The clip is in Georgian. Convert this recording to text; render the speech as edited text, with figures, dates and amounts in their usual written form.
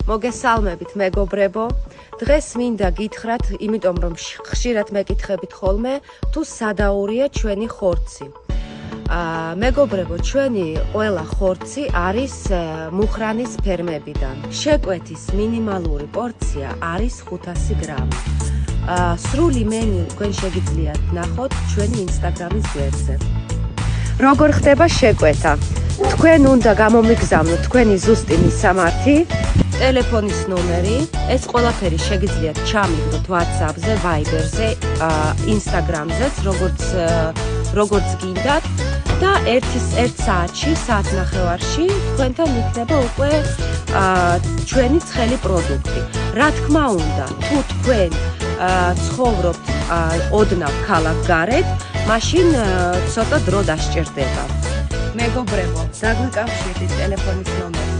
მოგესალმებით მეგობრებო. დღეს მინდა გითხრათ, იმიტომ რომ ხშირად მეკითხებით ხოლმე, თუ სადაურია ჩვენი ხორცი. მეგობრებო, ჩვენი ყველა ხორცი არის მუხრანის ფერმებიდან. შეკვეთის მინიმალური პორცია არის 500 გრამი. სრული მენიუ თქვენ შეგიძლიათ ნახოთ ჩვენი ინსტაგრამის გვერდზე. როგორ ხდება შეკვეთა? თქვენ უნდა გამომიგზავნოთ თქვენი ზუსტი მისამართი, ტელეფონის ნომერი, ეს ყველაფერი შეგიძლიათ ჩამიგდოთ WhatsApp-ზე, Viber-ზე, Instagram-ზეც, როგორც გინდათ და 1 საათში, საათნახევარში თქვენთან იქნება უკვე ჩვენი ცხელი პროდუქტი. რა თქმა უნდა, თუ თქვენ ცხოვრობთ ოდნავ ქალაქ გარეთ, მაშინ ცოტა დრო დასჭირდება. მეგობრებო, დაგვიკავშირდით ტელეფონის ნომერზე.